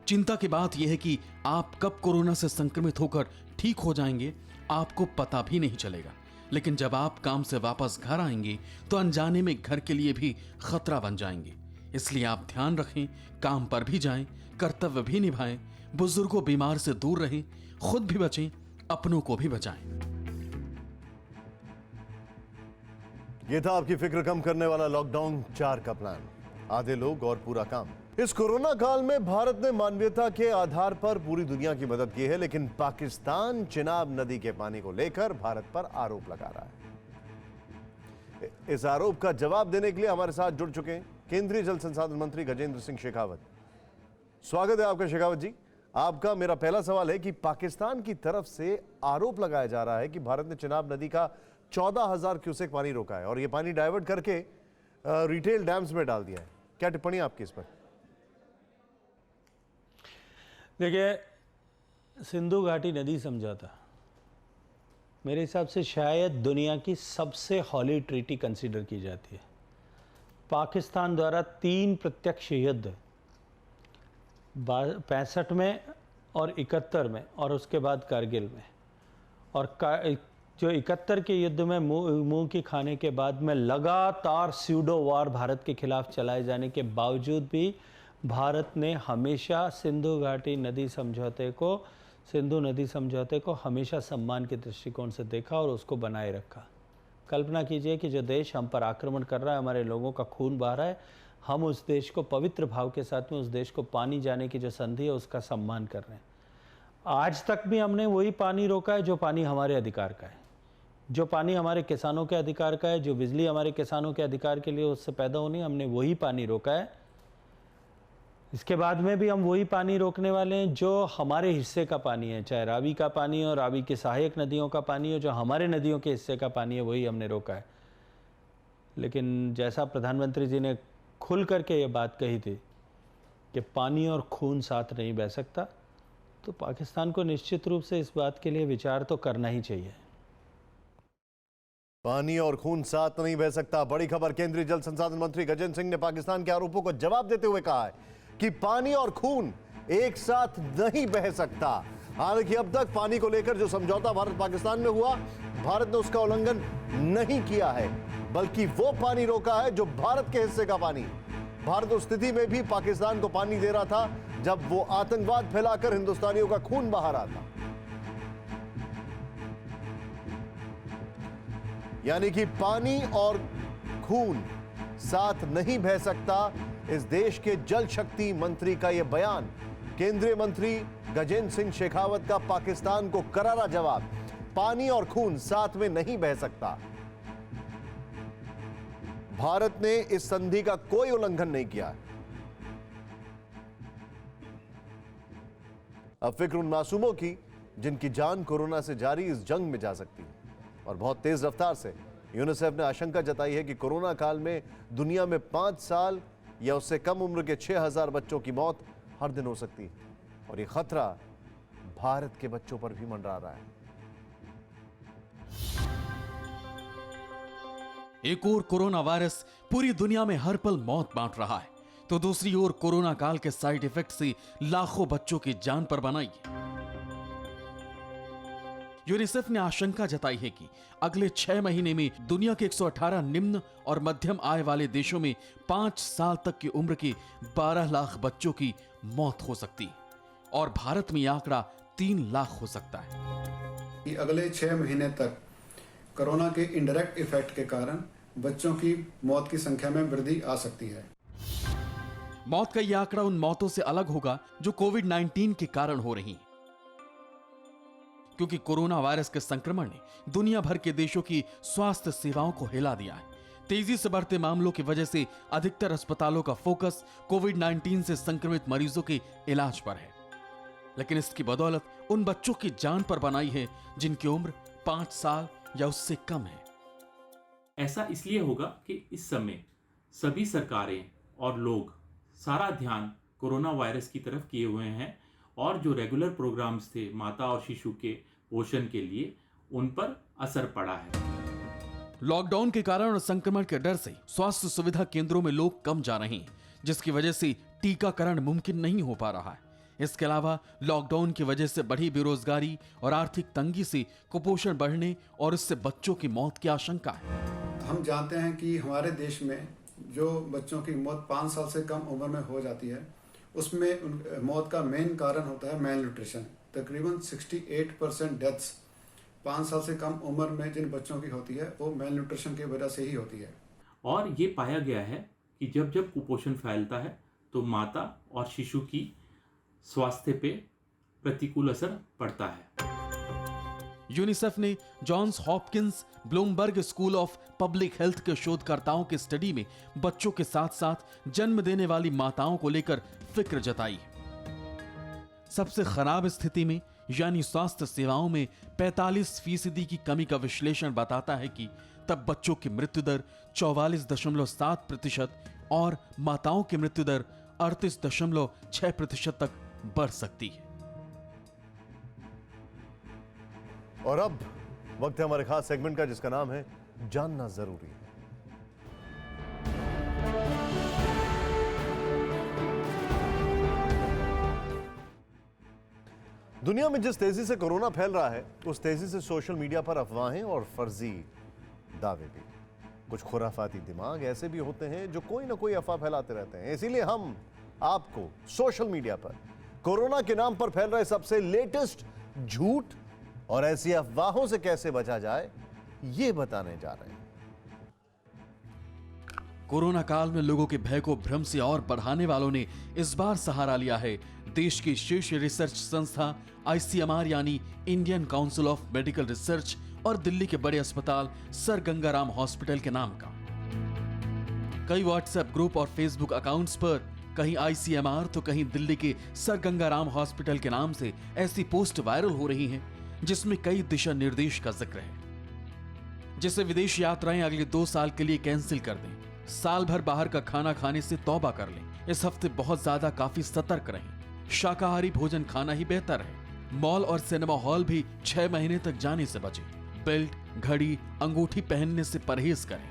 चिंता की बात यह है कि आप कब कोरोना से संक्रमित होकर ठीक हो जाएंगे आपको पता भी नहीं चलेगा। लेकिन जब आप काम से वापस घर आएंगे तो अनजाने में घर के लिए भी खतरा बन जाएंगे। इसलिए आप ध्यान रखें, काम पर भी जाएं, कर्तव्य भी निभाएं, बुजुर्गों बीमार से दूर रहें, खुद भी बचें, अपनों को भी बचाएं। यह था आपकी फिक्र कम करने वाला लॉकडाउन 4 का प्लान। आधे लोग और पूरा काम। इस कोरोना काल में भारत ने मानवीयता के आधार पर पूरी दुनिया की मदद की है, लेकिन पाकिस्तान चिनाब नदी के पानी को लेकर भारत पर आरोप लगा रहा है। इस आरोप का जवाब देने के लिए हमारे साथ जुड़ चुके हैं केंद्रीय जल संसाधन मंत्री गजेंद्र सिंह शेखावत। स्वागत है आपका शेखावत जी। आपका मेरा पहला सवाल है कि पाकिस्तान की तरफ से आरोप लगाया जा रहा है कि भारत ने चिनाब नदी का 14,000 क्यूसेक पानी रोका है और यह पानी डाइवर्ट करके रिटेल डैम्स में डाल दिया है। क्या टिप्पणी आपकी इस पर? देखिए, सिंधु घाटी नदी समझौता मेरे हिसाब से शायद दुनिया की सबसे हॉली ट्रीटी कंसीडर की जाती है। पाकिस्तान द्वारा 3 प्रत्यक्ष युद्ध 65 में और 71 में और उसके बाद कारगिल में, और जो 71 के युद्ध में मुंह की खाने के बाद में लगातार स्यूडो वार भारत के खिलाफ चलाए जाने के बावजूद भी भारत ने हमेशा सिंधु नदी समझौते को हमेशा सम्मान के दृष्टिकोण से देखा और उसको बनाए रखा। कल्पना कीजिए कि जो देश हम पर आक्रमण कर रहा है, हमारे लोगों का खून बहा रहा है, हम उस देश को पवित्र भाव के साथ में उस देश को पानी जाने की जो संधि है उसका सम्मान कर रहे हैं। आज तक भी हमने वही पानी रोका है जो पानी हमारे अधिकार का है, जो पानी हमारे किसानों के अधिकार का है, जो बिजली हमारे किसानों के अधिकार के लिए उससे पैदा होनी, हमने वही पानी रोका है। इसके बाद में भी हम वही पानी रोकने वाले हैं जो हमारे हिस्से का पानी है, चाहे रावी का पानी हो और रावी की सहायक नदियों का पानी हो, जो हमारे नदियों के हिस्से का पानी है वही हमने रोका है। लेकिन जैसा प्रधानमंत्री जी ने खुल करके ये बात कही थी कि पानी और खून साथ नहीं बह सकता, तो पाकिस्तान को निश्चित रूप से इस बात के लिए विचार तो करना ही चाहिए। पानी और खून साथ नहीं बह सकता। बड़ी खबर, केंद्रीय जल संसाधन मंत्री गजेंद्र सिंह ने पाकिस्तान के आरोपों को जवाब देते हुए कहा है कि पानी और खून एक साथ नहीं बह सकता। हालांकि अब तक पानी को लेकर जो समझौता भारत पाकिस्तान में हुआ, भारत ने उसका उल्लंघन नहीं किया है, बल्कि वो पानी रोका है जो भारत के हिस्से का पानी। भारत उस स्थिति में भी पाकिस्तान को पानी दे रहा था जब वो आतंकवाद फैलाकर हिंदुस्तानियों का खून बहा रहा था। यानी कि पानी और खून साथ नहीं बह सकता। इस देश के जल शक्ति मंत्री का यह बयान, केंद्रीय मंत्री गजेंद्र सिंह शेखावत का पाकिस्तान को करारा जवाब, पानी और खून साथ में नहीं बह सकता। भारत ने इस संधि का कोई उल्लंघन नहीं किया। अब फिक्र उन मासूमों की जिनकी जान कोरोना से जारी इस जंग में जा सकती है, और बहुत तेज रफ्तार से। यूनिसेफ ने आशंका जताई है कि कोरोना काल में दुनिया में 5 साल या उससे कम उम्र के 6000 बच्चों की मौत हर दिन हो सकती है, और यह खतरा भारत के बच्चों पर भी मंडरा रहा है। एक ओर कोरोना वायरस पूरी दुनिया में हर पल मौत बांट रहा है, तो दूसरी ओर कोरोना काल के साइड इफेक्ट से लाखों बच्चों की जान पर बनाई है। यूनिसेफ ने आशंका जताई है कि अगले 6 महीने में दुनिया के 118 निम्न और मध्यम आय वाले देशों में 5 साल तक की उम्र के 12 लाख बच्चों की मौत हो सकती है, और भारत में यह आंकड़ा 3 लाख हो सकता है। अगले 6 महीने तक कोरोना के इनडायरेक्ट इफेक्ट के कारण बच्चों की मौत की संख्या में वृद्धि आ सकती है। मौत का यह आंकड़ा उन मौतों से अलग होगा जो कोविड-19 के कारण हो रही हैं, क्योंकि कोरोना वायरस के संक्रमण ने दुनिया भर के देशों की स्वास्थ्य सेवाओं को हिला दिया है। तेजी से बढ़ते मामलों की वजह से अधिकतर अस्पतालों का फोकस कोविड-19 से संक्रमित मरीजों के इलाज पर है, लेकिन इसकी बदौलत उन बच्चों की जान पर बनाई है जिनकी उम्र 5 साल या उससे कम है। ऐसा इसलिए होगा कि इस समय सभी सरकारें और लोग सारा ध्यान कोरोना वायरस की तरफ किए हुए हैं, और जो रेगुलर प्रोग्राम्स थे माता और शिशु के पोषण के लिए, उन पर असर पड़ा है। लॉकडाउन के कारण और संक्रमण के डर से स्वास्थ्य सुविधा केंद्रों में लोग कम जा रहे हैं, जिसकी वजह से टीकाकरण मुमकिन नहीं हो पा रहा है। इसके अलावा लॉकडाउन की वजह से बढ़ी बेरोजगारी और आर्थिक तंगी से कुपोषण बढ़ने और इससे बच्चों की मौत की आशंका है। हम जानते हैं कि हमारे देश में जो बच्चों की मौत 5 साल से कम उम्र में हो जाती है, उसमें मौत का मेन कारण होता है मेल न्यूट्रिशन। तकरीबन 68% डेथ्स 5 साल से कम उम्र में जिन बच्चों की होती है वो मेल न्यूट्रिशन की वजह से ही होती है। और ये पाया गया है कि जब जब कुपोषण फैलता है तो माता और शिशु की स्वास्थ्य पे प्रतिकूल असर पड़ता है। यूनिसेफ ने Johns Hopkins Bloomberg school of public health के शोधकर्ताओं की स्टडी में बच्चों के साथ साथ जन्म देने वाली माताओं को लेकर फिक्र जताई। सबसे खराब स्थिति में यानी स्वास्थ्य सेवाओं में 45% की कमी का विश्लेषण बताता है कि तब बच्चों की मृत्यु दर 44.7% और माताओं की मृत्यु दर 38.6% तक बढ़ सकती है। और अब वक्त है हमारे खास सेगमेंट का, जिसका नाम है जानना जरूरी है। दुनिया में जिस तेजी से कोरोना फैल रहा है उस तेजी से सोशल मीडिया पर अफवाहें और फर्जी दावे भी। कुछ खुराफाती दिमाग ऐसे भी होते हैं जो कोई ना कोई अफवाह फैलाते रहते हैं। इसीलिए हम आपको सोशल मीडिया पर कोरोना के नाम पर फैल रहे सबसे लेटेस्ट झूठ और ऐसी अफवाहों से कैसे बचा जाए ये बताने जा रहे हैं। कोरोना काल में लोगों के भय को भ्रम से और बढ़ाने वालों ने इस बार सहारा लिया है देश की शीर्ष रिसर्च संस्था ICMR यानी Indian council of medical research और दिल्ली के बड़े अस्पताल सर गंगाराम हॉस्पिटल के नाम का। कई व्हाट्सएप ग्रुप और फेसबुक अकाउंट्स पर कहीं ICMR तो कहीं दिल्ली के सर गंगाराम हॉस्पिटल के नाम से ऐसी पोस्ट वायरल हो रही हैं जिसमें कई दिशा निर्देश का जिक्र है, जैसे विदेश यात्राएं अगले 2 साल के लिए कैंसिल कर दें, साल भर बाहर का खाना खाने से तौबा कर लें, इस हफ्ते बहुत ज्यादा काफी सतर्क रहें, शाकाहारी भोजन खाना ही बेहतर है, मॉल और सिनेमा हॉल भी 6 महीने तक जाने से बचें, बेल्ट, घड़ी, अंगूठी पहनने से परहेज करें।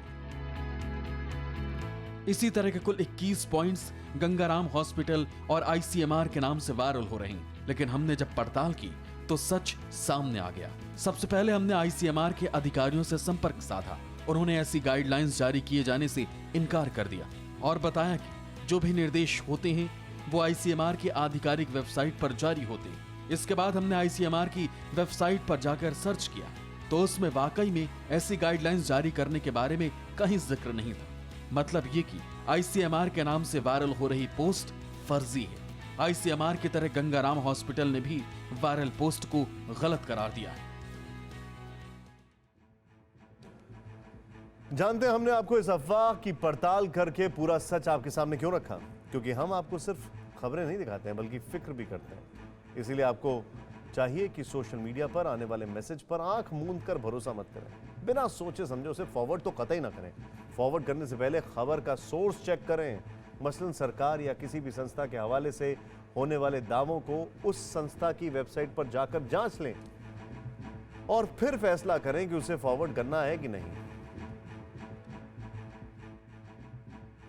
इसी तरह के कुल 21 पॉइंट्स गंगाराम हॉस्पिटल और ICMR के नाम से वायरल हो रहे हैं, लेकिन हमने जब पड़ताल की तो सच सामने आ गया। सबसे पहले हमने ICMR के अधिकारियों से संपर्क साधा। उन्होंने ऐसी गाइडलाइंस जारी किए जाने से इनकार कर दिया और बताया कि जो भी निर्देश होते हैं वो ICMR की आधिकारिक वेबसाइट पर जारी होते हैं। इसके बाद हमने ICMR की वेबसाइट पर जाकर सर्च किया तो उसमें वाकई में ऐसी गाइडलाइंस जारी करने के बारे में कहीं जिक्र नहीं था। मतलब ये कि ICMR के नाम से वायरल हो रही पोस्ट फर्जी है। ICMR की तरह गंगाराम हॉस्पिटल ने भी वायरल पोस्ट को गलत करार दिया है। जानते हैं हमने आपको इस अफवाह की पड़ताल करके पूरा सच आपके सामने क्यों रखा, क्योंकि हम आपको सिर्फ खबरें नहीं दिखाते हैं बल्कि फिक्र भी करते हैं। इसीलिए आपको चाहिए कि सोशल मीडिया पर आने वाले मैसेज पर आंख मूंद कर भरोसा मत करें। बिना सोचे समझे उसे फॉरवर्ड तो कतई ना करें। फॉरवर्ड करने से पहले खबर का सोर्स चेक करें। मसलन सरकार या किसी भी संस्था के हवाले से होने वाले दावों को उस संस्था की वेबसाइट पर जाकर जांच लें और फिर फैसला करें कि उसे फॉरवर्ड करना है कि नहीं।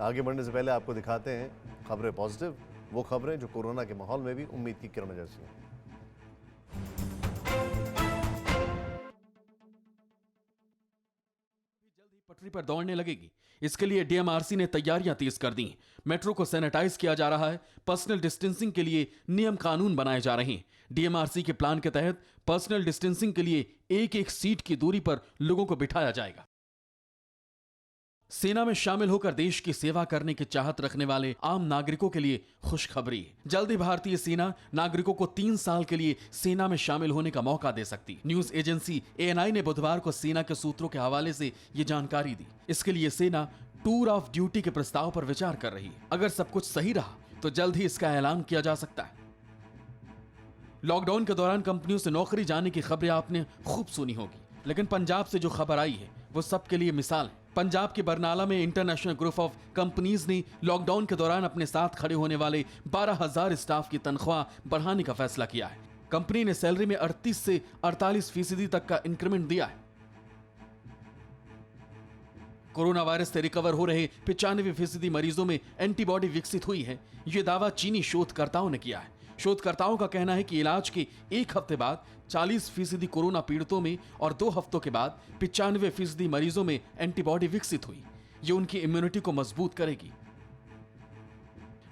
आगे बढ़ने से पहले आपको दिखाते हैं खबरें पॉजिटिव, वो खबरें जो कोरोना के माहौल में भी उम्मीद की किरण जैसी हैं। पटरी पर दौड़ने लगेगी। इसके लिए DMRC ने तैयारियां तेज कर दी। मेट्रो को सैनिटाइज किया जा रहा है। पर्सनल डिस्टेंसिंग के लिए नियम कानून बनाए जा रहे हैं। DMRC के प्लान के तहत पर्सनल डिस्टेंसिंग के लिए एक सीट की दूरी पर लोगों को बिठाया जाएगा। सेना में शामिल होकर देश की सेवा करने की चाहत रखने वाले आम नागरिकों के लिए खुशखबरी है। जल्दी भारतीय सेना नागरिकों को 3 साल के लिए सेना में शामिल होने का मौका दे सकती। न्यूज एजेंसी ANI ने बुधवार को सेना के सूत्रों के हवाले से ये जानकारी दी। इसके लिए सेना टूर ऑफ ड्यूटी के प्रस्ताव पर विचार कर रही है। अगर सब कुछ सही रहा तो जल्द ही इसका ऐलान किया जा सकता है। लॉकडाउन के दौरान कंपनियों से नौकरी जाने की खबरें आपने खूब सुनी होगी, लेकिन पंजाब से जो खबर आई है वो सबके लिए मिसाल है। पंजाब के बरनाला में इंटरनेशनल ग्रुप ऑफ कंपनीज ने लॉकडाउन के दौरान अपने साथ खड़े होने वाले 12,000 स्टाफ की तनख्वाह बढ़ाने का फैसला किया है। कंपनी ने सैलरी में 38 से 48% तक का इंक्रीमेंट दिया है। कोरोना वायरस से रिकवर हो रहे 95% मरीजों में एंटीबॉडी विकसित हुई है। यह दावा चीनी शोधकर्ताओं ने किया है। शोधकर्ताओं का कहना है कि इलाज के 1 हफ्ते बाद 40% कोरोना पीड़ितों में और 2 हफ्तों के बाद 95% मरीजों में एंटीबॉडी विकसित हुई। ये उनकी इम्यूनिटी को मजबूत करेगी।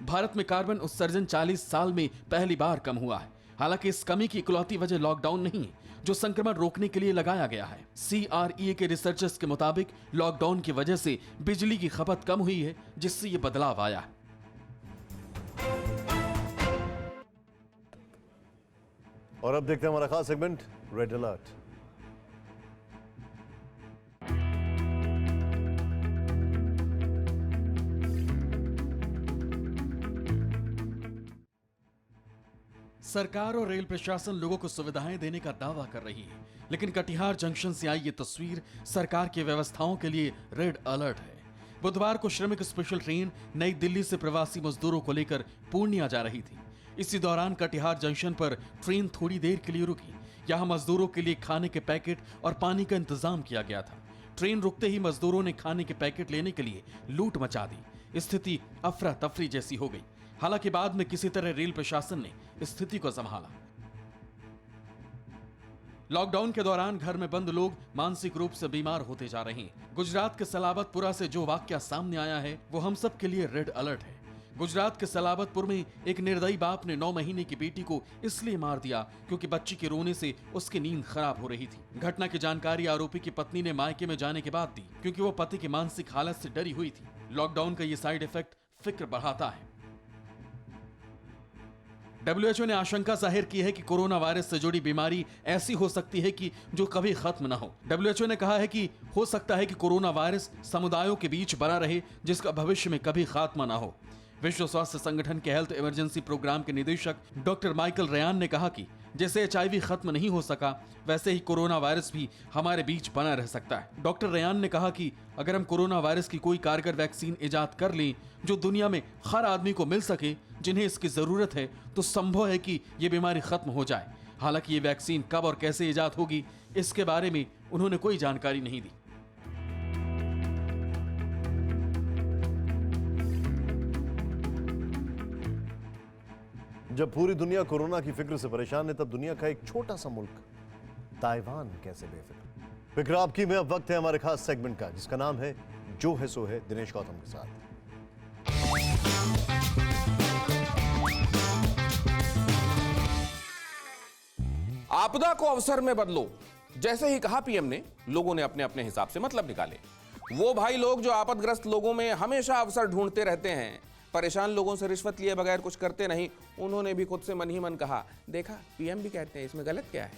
भारत में कार्बन उत्सर्जन 40 साल में पहली बार कम हुआ है। हालांकि इस कमी की इकलौती वजह लॉकडाउन नहीं है, जो संक्रमण रोकने के लिए लगाया गया है। CREA के रिसर्चर्स के मुताबिक लॉकडाउन की वजह से बिजली की खपत कम हुई है, जिससे यह बदलाव आया है। और अब देखते हैं हमारा खास सेगमेंट रेड अलर्ट। सरकार और रेल प्रशासन लोगों को सुविधाएं देने का दावा कर रही है, लेकिन कटिहार जंक्शन से आई ये तस्वीर सरकार की व्यवस्थाओं के लिए रेड अलर्ट है। बुधवार को श्रमिक स्पेशल ट्रेन नई दिल्ली से प्रवासी मजदूरों को लेकर पूर्णिया जा रही थी। इसी दौरान कटिहार जंक्शन पर ट्रेन थोड़ी देर के लिए रुकी। यहां मजदूरों के लिए खाने के पैकेट और पानी का इंतजाम किया गया था। ट्रेन रुकते ही मजदूरों ने खाने के पैकेट लेने के लिए लूट मचा दी। स्थिति अफरा तफरी जैसी हो गई। हालांकि बाद में किसी तरह रेल प्रशासन ने स्थिति को संभाला। लॉकडाउन के दौरान घर में बंद लोग मानसिक रूप से बीमार होते जा रहे हैं। गुजरात के सलाबतपुरा से जो वाकया सामने आया है वो हम सब के लिए रेड अलर्ट है। गुजरात के सलाबतपुर में एक निर्दयी बाप ने 9 महीने की बेटी को इसलिए मार दिया क्योंकि बच्ची के रोने से उसकी नींद खराब हो रही थी। घटना की जानकारी आरोपी की पत्नी ने मायके में जाने के बाद दी क्योंकि वो पति की मानसिक हालत से डरी हुई थी। लॉकडाउन का ये साइड इफेक्ट फिक्र बढ़ाता है। WHO ने आशंका जाहिर की है कि कोरोना वायरस से जुड़ी बीमारी ऐसी हो सकती है कि जो कभी खत्म न हो। WHO ने कहा है कि हो सकता है कि कोरोना वायरस समुदायों के बीच बना रहे जिसका भविष्य में कभी खात्मा न हो। विश्व स्वास्थ्य संगठन के हेल्थ इमरजेंसी प्रोग्राम के निदेशक डॉक्टर माइकल रेयान ने कहा कि जैसे HIV खत्म नहीं हो सका वैसे ही कोरोना वायरस भी हमारे बीच बना रह सकता है। डॉक्टर रेयान ने कहा कि अगर हम कोरोना वायरस की कोई कारगर वैक्सीन इजाद कर लें जो दुनिया में हर आदमी को मिल सके जिन्हें इसकी जरूरत है तो संभव है कि ये बीमारी खत्म हो जाए। हालांकि ये वैक्सीन कब और कैसे इजाद होगी इसके बारे में उन्होंने कोई जानकारी नहीं दी। जब पूरी दुनिया कोरोना की फिक्र से परेशान है तब दुनिया का एक छोटा सा मुल्क ताइवान कैसे बेफिक्र। फिक्र आपकी में अब वक्त है हमारे खास सेगमेंट का जिसका नाम है जो है सो है, दिनेश गौतम के साथ। आपदा को अवसर में बदलो, जैसे ही कहा पीएम ने, लोगों ने अपने अपने हिसाब से मतलब निकाले। वो भाई लोग जो आपदग्रस्त लोगों में हमेशा अवसर ढूंढते रहते हैं, परेशान लोगों से रिश्वत लिए बगैर कुछ करते नहीं, उन्होंने भी खुद से मन ही मन कहा, देखा पीएम भी कहते हैं, इसमें गलत क्या है।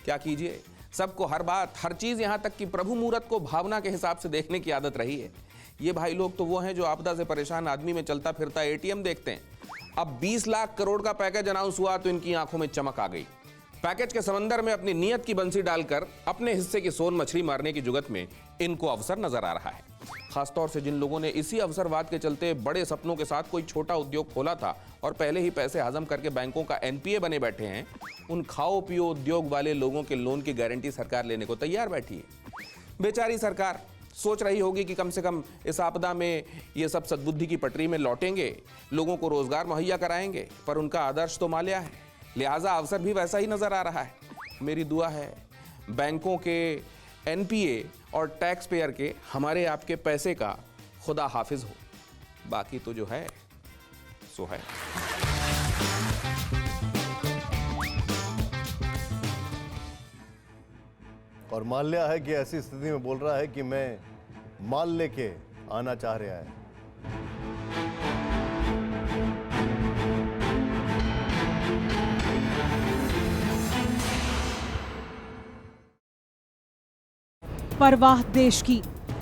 क्या कीजिए, सबको हर बात हर चीज यहां तक कि प्रभु मुहूर्त को भावना के हिसाब से देखने की आदत रही है। ये भाई लोग तो वो हैं जो आपदा से परेशान आदमी में चलता फिरता एटीएम देखते हैं। अब 20 लाख करोड़ का पैकेज अनाउंस हुआ तो इनकी आंखों में चमक आ गई। पैकेज के समंदर में अपनी नियत की बंसी डालकर अपने हिस्से की सोन मछली मारने की जुगत में इनको अवसर नजर आ रहा है। खासतौर से जिन लोगों ने इसी अवसरवाद के चलते बड़े सपनों के साथ कोई छोटा उद्योग खोला था और पहले ही पैसे हजम करके बैंकों का एनपीए बने बैठे हैं, उन खाओ पियो उद्योग वाले लोगों के लोन की गारंटी सरकार लेने को तैयार बैठी है। बेचारी सरकार सोच रही होगी कि कम से कम इस आपदा में ये सब सद्बुद्धि की पटरी में लौटेंगे, लोगों को रोजगार मुहैया कराएंगे, पर उनका आदर्श तो माल्या है, लिहाजा अवसर भी वैसा ही नजर आ रहा है। मेरी दुआ है बैंकों के एनपीए और टैक्स पेयर के हमारे आपके पैसे का खुदा हाफिज हो, बाकी तो जो है सो है। और माल्या है कि ऐसी स्थिति में बोल रहा है कि मैं माल लेके आना चाह रहा है। परवाह देश की,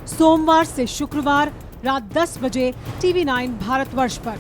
सोमवार से शुक्रवार रात 10 बजे TV9 भारतवर्ष पर।